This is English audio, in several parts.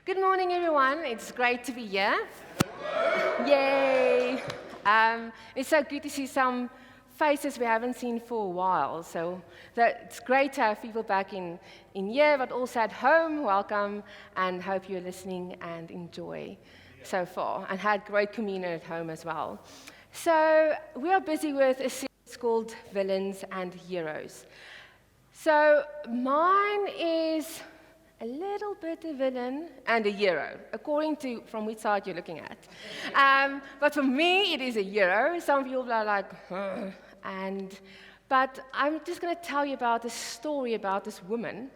Good morning, everyone. It's great to be here. Yay! It's so good to see some faces we haven't seen for a while. So it's great to have people back in here, but also at home. Welcome, and hope you're listening and enjoy so far, and had great communion at home as well. So we are busy with a series called Villains and Heroes. So mine is a little bit a villain and a hero, according to from which side you're looking at. But for me, it is a hero. Some people are like, huh. But I'm just going to tell you about this story about this woman.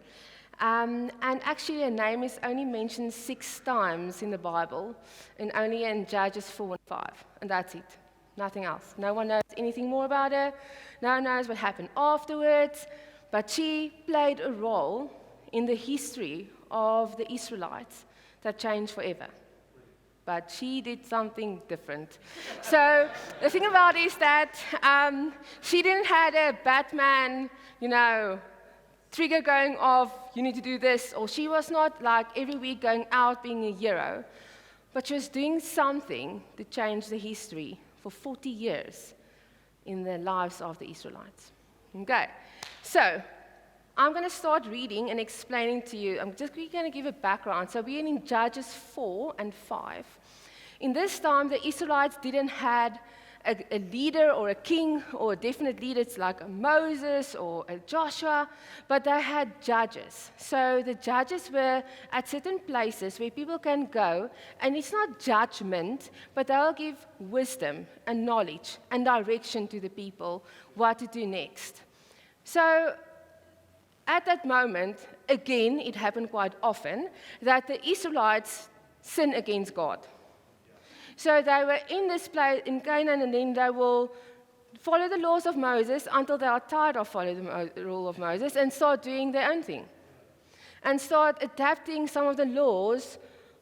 And actually, her name is only mentioned 6 times in the Bible, and only in Judges 4 and 5. And that's it. Nothing else. No one knows anything more about her. No one knows what happened afterwards. But she played a role in the history of the Israelites that changed forever. But she did something different. So the thing about it is that she didn't have a Batman, trigger going off, you need to do this, or she was not like every week going out being a hero, but she was doing something to change the history for 40 years in the lives of the Israelites. Okay, so I'm going to start reading and explaining to you. I'm just going to give a background. So we're in Judges 4 and 5. In this time, the Israelites didn't have a leader or a king or a definite leader. It's like a Moses or a Joshua, but they had judges. So the judges were at certain places where people can go, and it's not judgment, but they'll give wisdom and knowledge and direction to the people what to do next. So at that moment, again, it happened quite often, that the Israelites sin against God. So they were in this place in Canaan, and then they will follow the laws of Moses until they are tired of following the rule of Moses and start doing their own thing. And start adapting some of the laws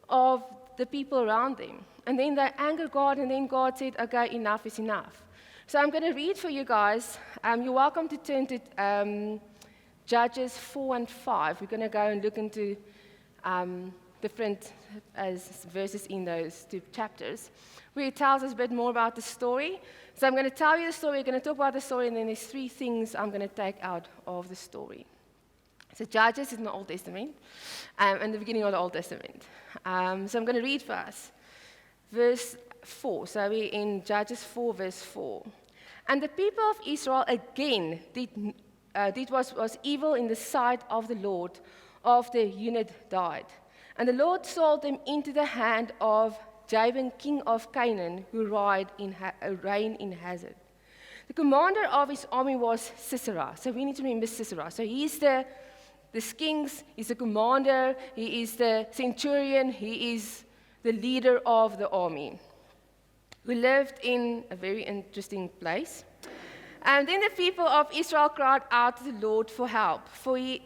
of the people around them. And then they anger God, and then God said, okay, enough is enough. So I'm going to read for you guys. You're welcome to turn to Judges 4 and 5. We're going to go and look into different verses in those 2 chapters, where it tells us a bit more about the story. So I'm going to tell you the story, we're going to talk about the story, and then there's 3 things I'm going to take out of the story. So Judges is in the Old Testament, and the beginning of the Old Testament. So I'm going to read for us. Verse 4, so we're in Judges 4, verse 4. And the people of Israel again did what was evil in the sight of the Lord after Unit died. And the Lord sold them into the hand of Jael, king of Canaan, who reigned in Hazard. The commander of his army was Sisera. So we need to remember Sisera. So he's the king, he's the commander, he is the centurion, he is the leader of the army, who lived in a very interesting place. And then the people of Israel cried out to the Lord for help, for he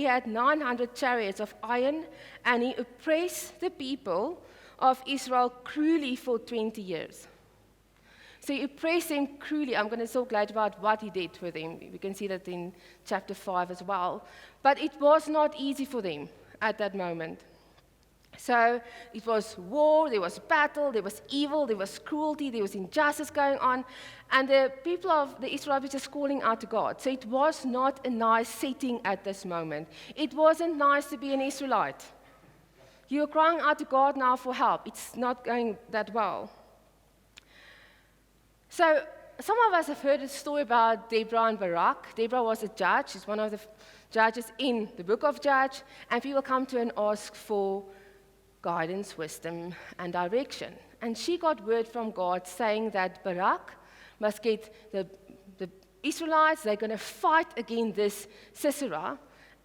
had 900 chariots of iron, and he oppressed the people of Israel cruelly for 20 years. So he oppressed them cruelly. I'm going to talk later about what he did with them. We can see that in chapter 5 as well. But it was not easy for them at that moment. So it was war, there was battle, there was evil, there was cruelty, there was injustice going on, and the people of the Israelites were just calling out to God. So it was not a nice setting at this moment. It wasn't nice to be an Israelite. You're crying out to God now for help. It's not going that well. So some of us have heard a story about Deborah and Barak. Deborah was a judge. She's one of the judges in the book of Judges, and people come to her and ask for guidance, wisdom, and direction. And she got word from God saying that Barak must get the Israelites, they're going to fight against this Sisera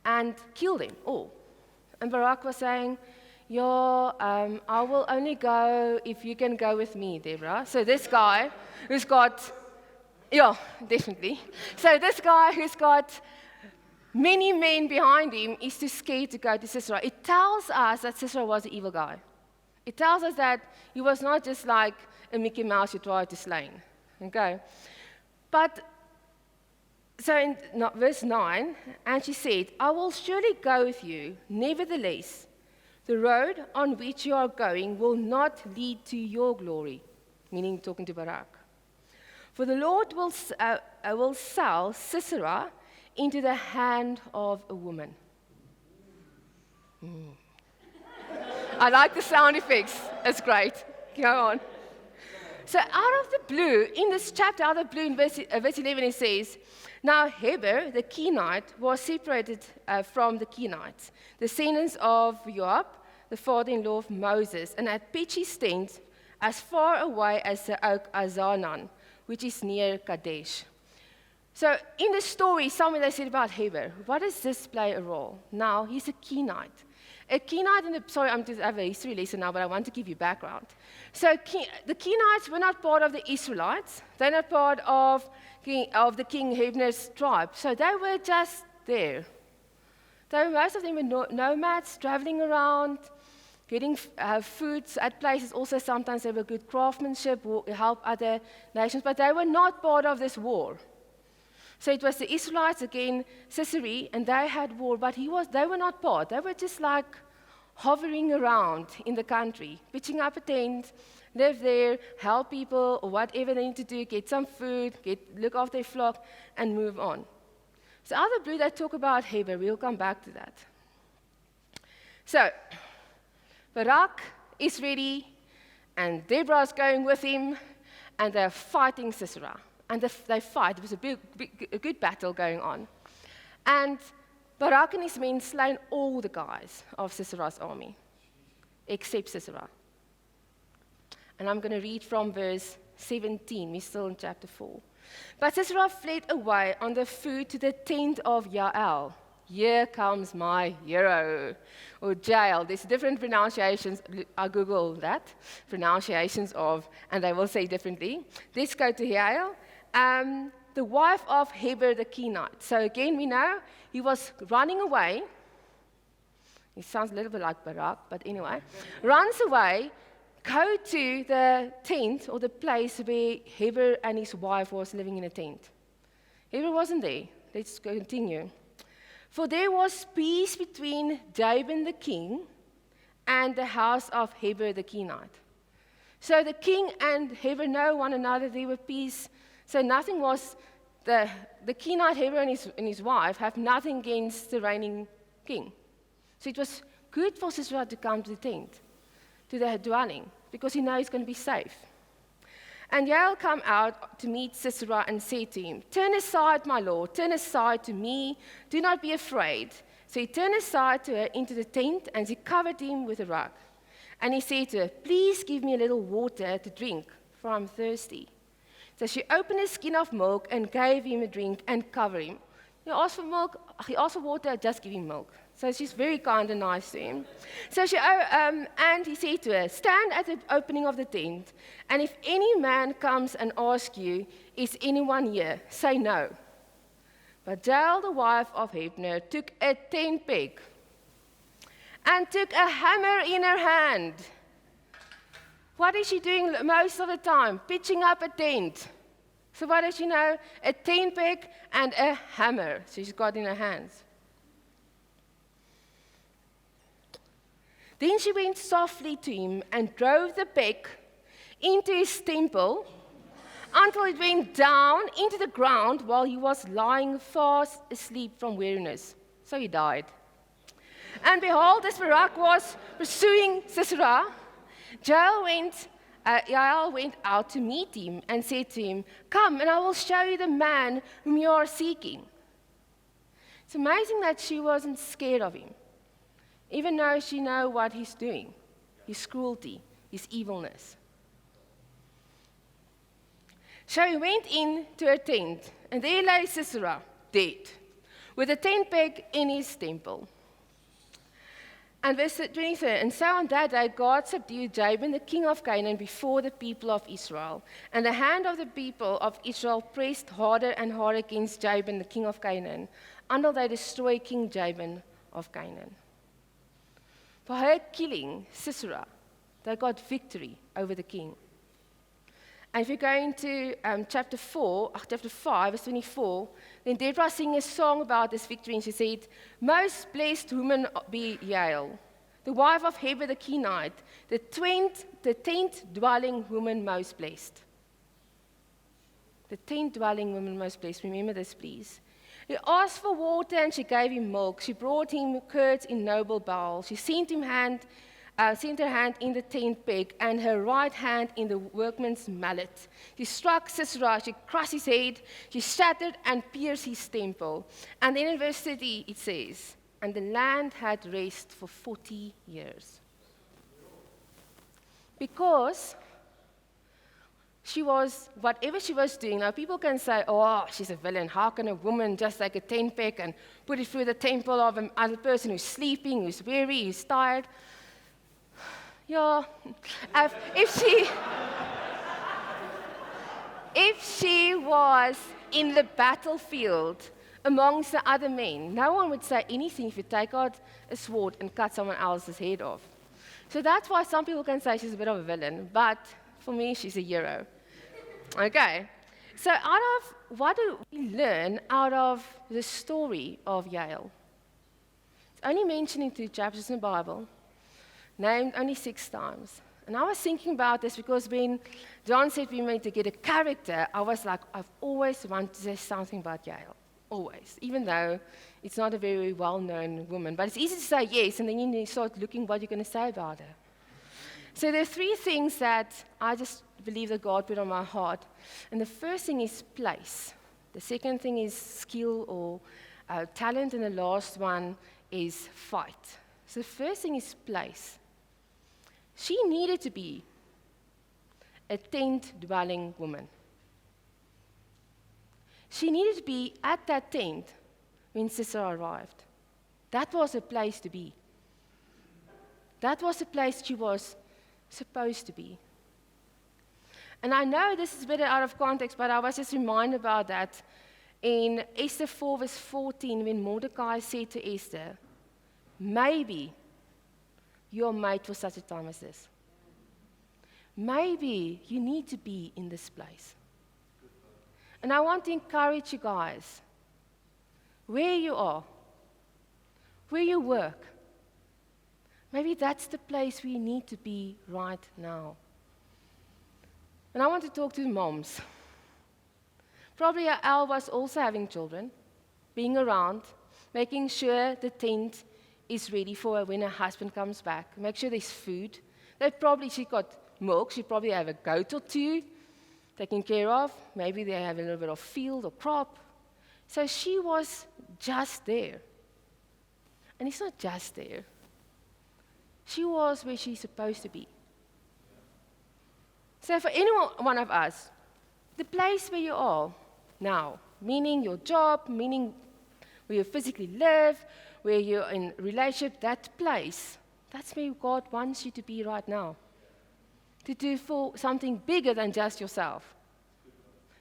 and kill them all. And Barak was saying, I will only go if you can go with me, Deborah. So this guy who's got, definitely. So this guy who's got many men behind him is too scared to go to Sisera. It tells us that Sisera was an evil guy. It tells us that he was not just like a Mickey Mouse you tried to slay. Okay? But, so in verse 9, and she said, I will surely go with you, nevertheless, The road on which you are going will not lead to your glory, meaning talking to Barak. For the Lord will sell Sisera into the hand of a woman. I like the sound effects. It's great. Go on. So out of the blue, in this chapter, out of the blue, in verse 11, it says, Now Heber, the Kenite, was separated from the Kenites, descendants of Joab, the father-in-law of Moses, and had pitched his tent as far away as the oak Azanan, which is near Kadesh. So in the story, somewhere they said about Heber, what does this play a role? Now, he's a Kenite. A Kenite, sorry, I'm just have a history lesson now, but I want to give you background. So the Kenites were not part of the Israelites. They're not part of the King Heber's tribe. So they were just there. Most of them were nomads, traveling around, getting food at places. Also, sometimes they were good craftsmanship, help other nations, but they were not part of this war. So it was the Israelites against Sisera, and they had war, but they were not part. They were just like hovering around in the country, pitching up a tent, live there, help people, or whatever they need to do, get some food, look after their flock, and move on. So out of the blue, they talk about Heber. We'll come back to that. So Barak is ready, and Deborah's going with him, and they're fighting Sisera. And they fight. It was a good battle going on. And Barak and his men slain all the guys of Sisera's army, except Sisera. And I'm going to read from verse 17. We're still in chapter 4. But Sisera fled away on the foot to the tent of Jael. Here comes my hero, or Jael. There's different pronunciations. I Google that, pronunciations of, and they will say differently. Let's go to Jael. The wife of Heber the Kenite. So again, we know he was running away. He sounds a little bit like Barak, but anyway. Runs away, go to the tent or the place where Heber and his wife was living in a tent. Heber wasn't there. Let's continue. For there was peace between Jabin the king and the house of Heber the Kenite. So the king and Heber know one another. There were peace. So nothing was, the Kenite Heber and his wife have nothing against the reigning king. So it was good for Sisera to come to the tent, to the dwelling, because he knows he's going to be safe. And Jael came out to meet Sisera and said to him, Turn aside, my lord, turn aside to me, do not be afraid. So he turned aside to her into the tent, and she covered him with a rug. And he said to her, Please give me a little water to drink, for I'm thirsty. So she opened a skin of milk and gave him a drink and covered him. He asked for milk, he asked for water, just give him milk. So she's very kind and nice to him. So and he said to her, Stand at the opening of the tent, and if any man comes and asks you, Is anyone here? Say no. But Jael, the wife of Heber, took a tent peg and took a hammer in her hand. What is she doing most of the time? Pitching up a tent. So what does she know? A tent peg and a hammer she's got in her hands. Then she went softly to him and drove the peg into his temple until it went down into the ground while he was lying fast asleep from weariness. So he died. And behold, as Barak was pursuing Sisera, Jael went out to meet him and said to him, Come, and I will show you the man whom you are seeking. It's amazing that she wasn't scared of him, even though she knew what he's doing, his cruelty, his evilness. So he went into her tent, and there lay Sisera, dead, with a tent peg in his temple. And verse 23, and so on that day God subdued Jabin, the king of Canaan, before the people of Israel. And the hand of the people of Israel pressed harder and harder against Jabin, the king of Canaan, until they destroyed King Jabin of Canaan. For her killing Sisera, they got victory over the king. And if you go into chapter 5, verse 24, then Deborah sang a song about this victory, and she said, Most blessed woman be Jael, the wife of Heber the Kenite, the tent-dwelling woman most blessed. The tent-dwelling woman most blessed. Remember this, please. He asked for water, and she gave him milk. She brought him curds in noble bowls. She sent her hand in the tent peg, and her right hand in the workman's mallet. She struck Sisera, she crushed his head, she shattered and pierced his temple. And then in verse 30 it says, and the land had rest for 40 years. Because she was, whatever she was doing, now people can say, oh, she's a villain. How can a woman just take a tent peg and put it through the temple of another person who's sleeping, who's weary, who's tired? Yeah, if she was in the battlefield amongst the other men, no one would say anything if you take out a sword and cut someone else's head off. So that's why some people can say she's a bit of a villain, but for me, she's a hero. Okay, so what do we learn out of the story of Jael? It's only mentioned in 2 chapters in the Bible, named only 6 times. And I was thinking about this because when John said we made to get a character, I was like, I've always wanted to say something about Jael. Always. Even though it's not a very well-known woman. But it's easy to say yes, and then you start looking what you're going to say about her. So there are 3 things that I just believe that God put on my heart. And the first thing is place. The second thing is skill or talent. And the last one is fight. So the first thing is place. She needed to be a tent-dwelling woman. She needed to be at that tent when Sisera arrived. That was a place to be. That was the place she was supposed to be. And I know this is a bit out of context, but I was just reminded about that in Esther 4 verse 14 when Mordecai said to Esther, maybe you're made for such a time as this. Maybe you need to be in this place. And I want to encourage you guys, where you are, where you work, maybe that's the place where you need to be right now. And I want to talk to the moms. Probably Jael was also having children, being around, making sure the tent is ready for her when her husband comes back. Make sure there's food. She got milk. She probably have a goat or 2 taken care of. Maybe they have a little bit of field or crop. So she was just there. And it's not just there. She was where she's supposed to be. So for any one of us, the place where you are now, meaning your job, meaning where you physically live, where you're in relationship, that place, that's where God wants you to be right now. To do for something bigger than just yourself.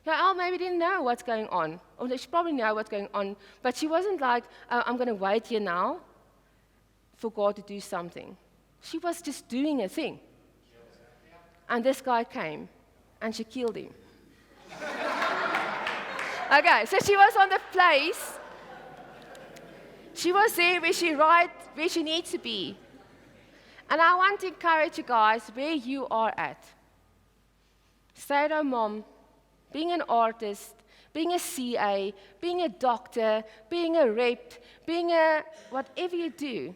Jael maybe didn't know what's going on. Or she probably knew what's going on, but she wasn't like, I'm going to wait here now for God to do something. She was just doing a thing. And this guy came, and she killed him. Okay, so she was on the place. She was there where she needs to be. And I want to encourage you guys where you are at. Stay-at-home mom, being an artist, being a CA, being a doctor, being a rep, being a whatever you do.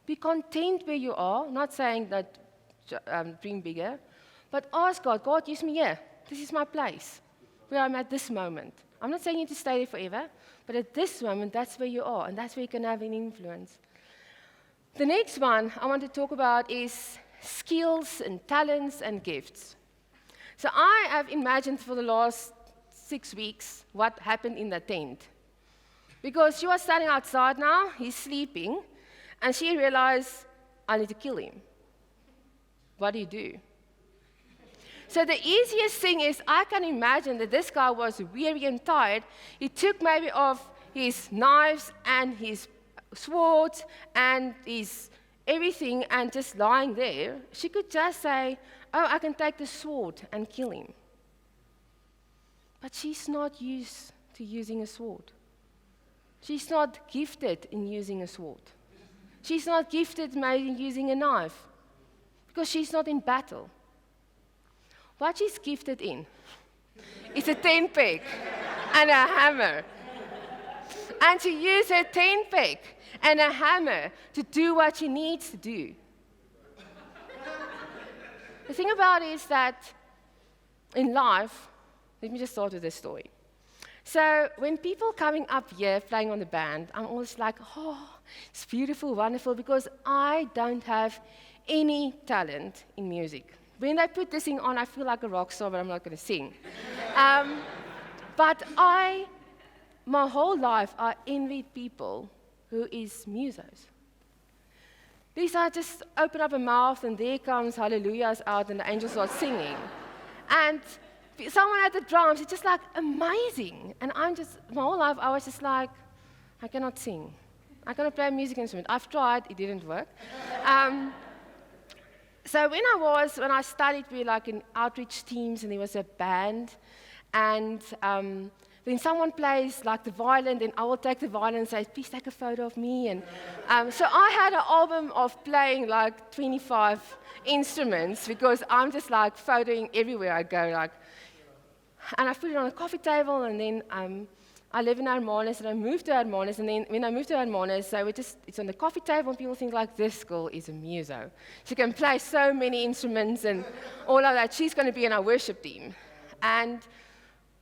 Be content where you are, not saying that dream bigger, but ask God, God, use me here. This is my place, where I'm at this moment. I'm not saying you to stay there forever, but at this moment, that's where you are, and that's where you can have an influence. The next one I want to talk about is skills and talents and gifts. So I have imagined for the last 6 weeks what happened in the tent. Because she was standing outside now, he's sleeping, and she realized, I need to kill him. What do you do? So the easiest thing is, I can imagine that this guy was weary and tired. He took maybe off his knives and his swords and his everything and just lying there. She could just say, oh, I can take the sword and kill him. But she's not used to using a sword. She's not gifted in using a sword. She's not gifted maybe using a knife because she's not in battle. What she's gifted in is a tent peg and a hammer. And to use her tent peg and a hammer to do what she needs to do. The thing about it is that in life, let me just start with this story. So when people coming up here playing on the band, I'm always like, oh, it's beautiful, wonderful, because I don't have any talent in music. When they put this thing on, I feel like a rock star, but I'm not going to sing. But my whole life, I envied people who is musos. These I just open up a mouth and there comes hallelujahs out and the angels start singing. And someone at the drums, it's just like amazing. And my whole life I was just like, I cannot sing. I cannot play a music instrument. I've tried, it didn't work. So when I studied, we were like in outreach teams and there was a band. And when someone plays like the violin, then I will take the violin and say, please take a photo of me. And so I had an album of playing like 25 instruments because I'm just like photoing everywhere I go. And I put it on a coffee table, and then I live in Hermanus, and I moved to Hermanus, and then when I moved to Hermanus, so it's on the coffee table, and people think like, this girl is a muso. She can play so many instruments and all of that. She's going to be in our worship team. And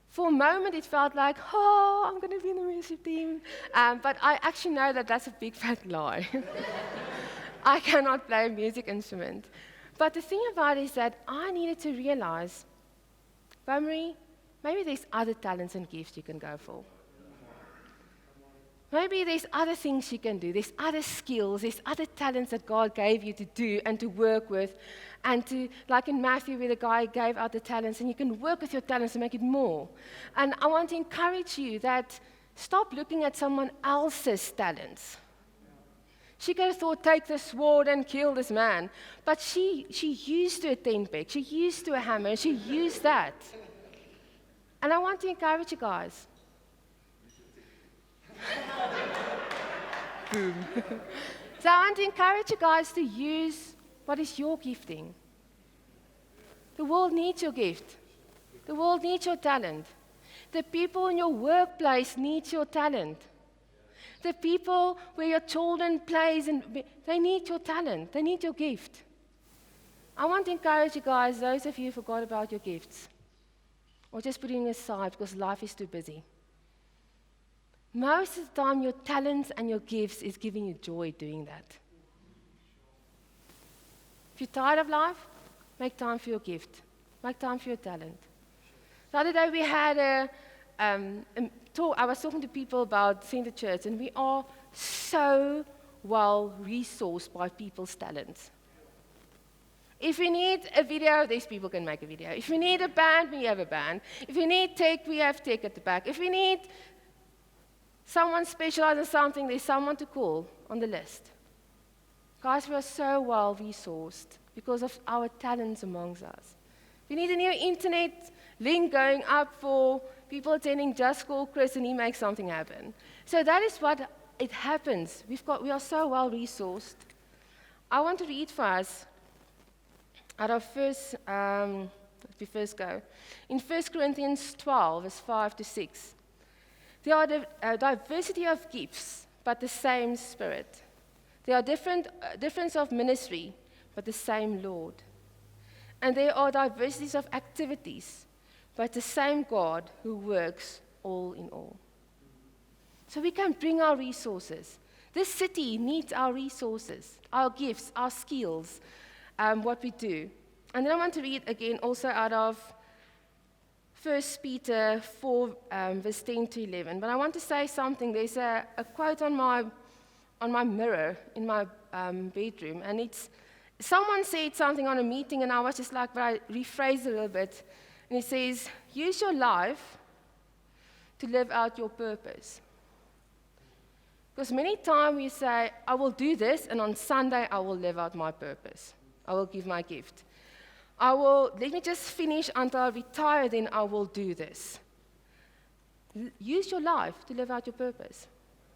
for a moment, it felt like, oh, I'm going to be in the worship team. But I actually know that that's a big fat lie. I cannot play a music instrument. But the thing about it is that I needed to realize, Wou-Mari, maybe there's other talents and gifts you can go for. Maybe there's other things you can do. There's other skills. There's other talents that God gave you to do and to work with. And to, like in Matthew, where the guy gave out the talents, and you can work with your talents to make it more. And I want to encourage you that stop looking at someone else's talents. She could have thought, take the sword and kill this man. But she used to a tent peg. She used to a hammer. She used that. And I want to encourage you guys. Boom. So I want to encourage you guys to use what is your gifting. The world needs your gift. The world needs your talent. The people in your workplace need your talent. The people where your children plays, they need your talent. They need your gift. I want to encourage you guys, those of you who forgot about your gifts, or just putting aside because life is too busy. Most of the time, your talents and your gifts is giving you joy doing that. If you're tired of life, make time for your gift. Make time for your talent. The other day we had I was talking to people about Center Church, and we are so well resourced by people's talents. If we need a video, these people can make a video. If we need a band, we have a band. If we need tech, we have tech at the back. If we need someone specialized in something, there's someone to call on the list. Guys, we are so well resourced because of our talents amongst us. We need a new internet link going up for people attending Just Call Chris and he makes something happen. So that is what it happens. We are so well resourced. I want to read for us out of first go. In 1 Corinthians 12, verse 5 to 6. There are a diversity of gifts, but the same Spirit. There are difference of ministry, but the same Lord. And there are diversities of activities, but the same God who works all in all. So we can bring our resources. This city needs our resources, our gifts, our skills, what we do. And then I want to read again also out of 1 Peter 4, verse 10 to 11. But I want to say something. There's a quote on my mirror in my bedroom, and it's someone said something on a meeting, and I was just like, but I rephrased it a little bit. And it says, use your life to live out your purpose. Because many times we say, I will do this, and on Sunday I will live out my purpose. I will give my gift. Let me just finish until I retire, then I will do this. Use your life to live out your purpose.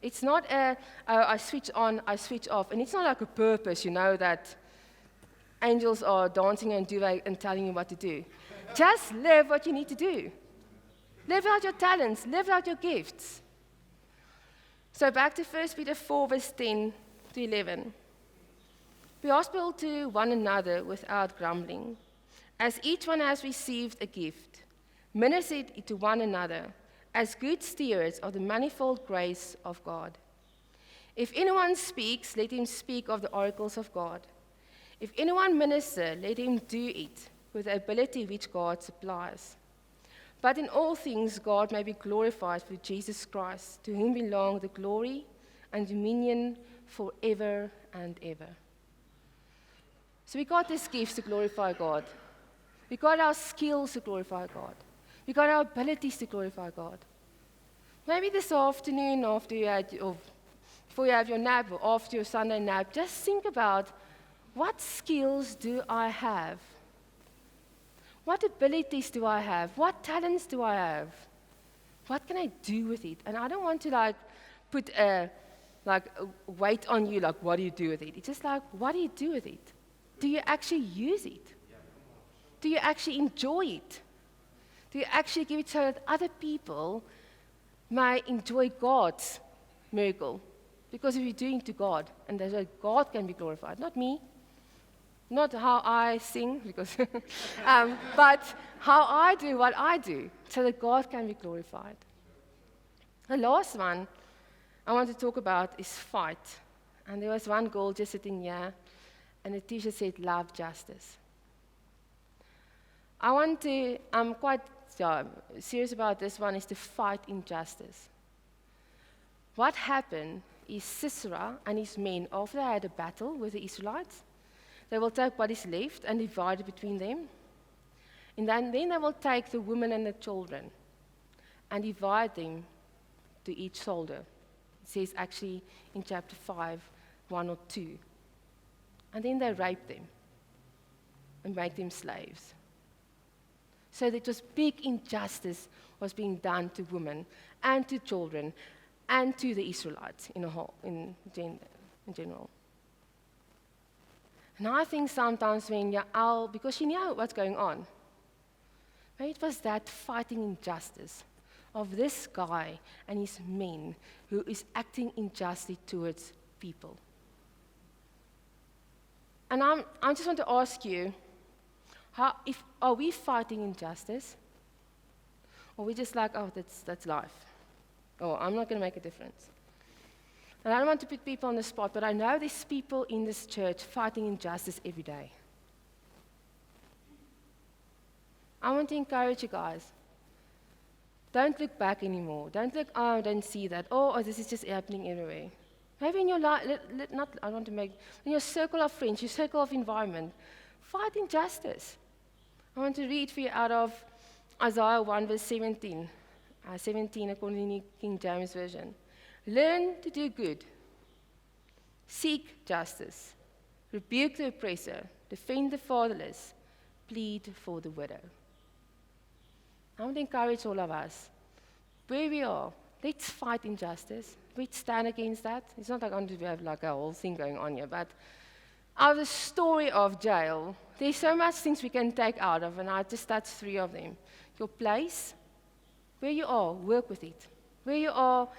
It's not I switch on, I switch off. And it's not like a purpose, that angels are dancing and duvet and telling you what to do. Just live what you need to do. Live out your talents. Live out your gifts. So back to 1 Peter 4, verse 10 to 11. Be hospitable to one another without grumbling. As each one has received a gift, minister it to one another as good stewards of the manifold grace of God. If anyone speaks, let him speak of the oracles of God. If anyone minister, let him do it with the ability which God supplies. But in all things God may be glorified through Jesus Christ, to whom belong the glory and dominion forever and ever. So we got these gifts to glorify God. We got our skills to glorify God. We got our abilities to glorify God. Maybe this afternoon, after you had, or before you have your nap, or after your Sunday nap, just think about, what skills do I have? What abilities do I have? What talents do I have? What can I do with it? And I don't want to put a weight on you, what do you do with it? It's just what do you do with it? Do you actually use it? Do you actually enjoy it? Do you actually give it so that other people may enjoy God's miracle? Because if you're doing it to God, and that's why God can be glorified, not me, not how I sing, because but how I do what I do, so that God can be glorified. The last one I want to talk about is fight. And there was one girl just sitting here, and the teacher said, love justice. I'm quite serious about this one, is to fight injustice. What happened is Sisera and his men, after they had a battle with the Israelites, they will take what is left and divide it between them. And then they will take the women and the children and divide them to each soldier. It says actually in chapter 5, 1 or 2. And then they rape them and make them slaves. So that was big injustice was being done to women and to children and to the Israelites in general. And I think sometimes when Jael, because she knew what's going on, maybe it was that fighting injustice of this guy and his men who is acting unjustly towards people. And I just want to ask you, are we fighting injustice? Or are we just that's life? Oh, I'm not going to make a difference. And I don't want to put people on the spot, but I know there's people in this church fighting injustice every day. I want to encourage you guys. Don't look back anymore. Don't look, I don't see that. Oh, this is just happening everywhere. Maybe in your life, in your circle of friends, your circle of environment, fight injustice. I want to read for you out of Isaiah 1, verse 17. 17 according to the King James Version. Learn to do good. Seek justice. Rebuke the oppressor. Defend the fatherless. Plead for the widow. I want to encourage all of us. Where we are, let's fight injustice. Let's stand against that. It's not like I'm going to have a whole thing going on here, but out of the story of Jael, there's so much things we can take out of, and I just touched 3 of them. Your place, where you are, work with it. Where you are,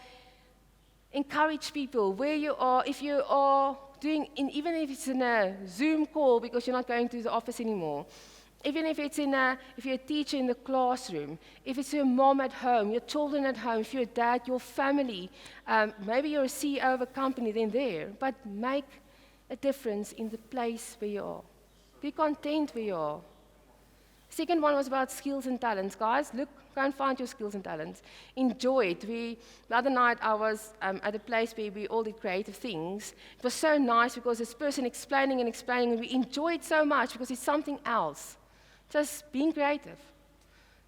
encourage people. Where you are, if you are doing, even if it's in a Zoom call because you're not going to the office anymore, even if it's if you're a teacher in the classroom, if it's your mom at home, your children at home, if you're a dad, your family, maybe you're a CEO of a company, then there. But make a difference in the place where you are. Be content where you are. Second one was about skills and talents. Guys, look, go and find your skills and talents. Enjoy it. The other night I was at a place where we all did creative things. It was so nice because this person explaining, and we enjoyed so much because it's something else. Just being creative.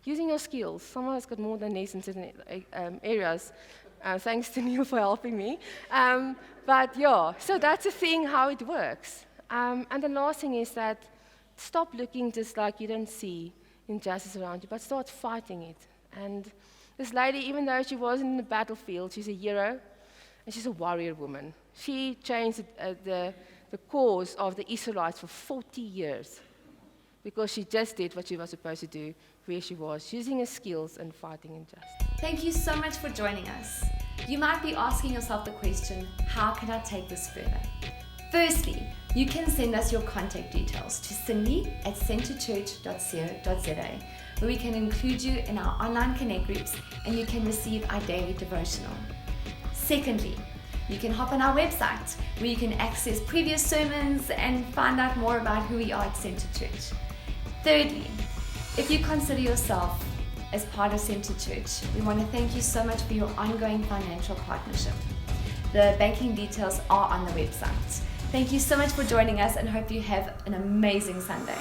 Using your skills. Some of us got more than this in certain areas. Thanks to Neil for helping me. But yeah, so that's the thing, how it works. And the last thing is that stop looking just like you don't see injustice around you, but start fighting it. And this lady, even though she wasn't in the battlefield, she's a hero. and she's a warrior woman. She changed the cause of the Israelites for 40 years because she just did what she was supposed to do where she was, using her skills and fighting injustice. Thank you so much for joining us. You might be asking yourself the question, how can I take this further? Firstly, you can send us your contact details to cindy@centerchurch.co.za, where we can include you in our online connect groups and you can receive our daily devotional. Secondly, you can hop on our website where you can access previous sermons and find out more about who we are at Center Church. Thirdly, if you consider yourself as part of Center Church, we want to thank you so much for your ongoing financial partnership. The banking details are on the website. Thank you so much for joining us and hope you have an amazing Sunday.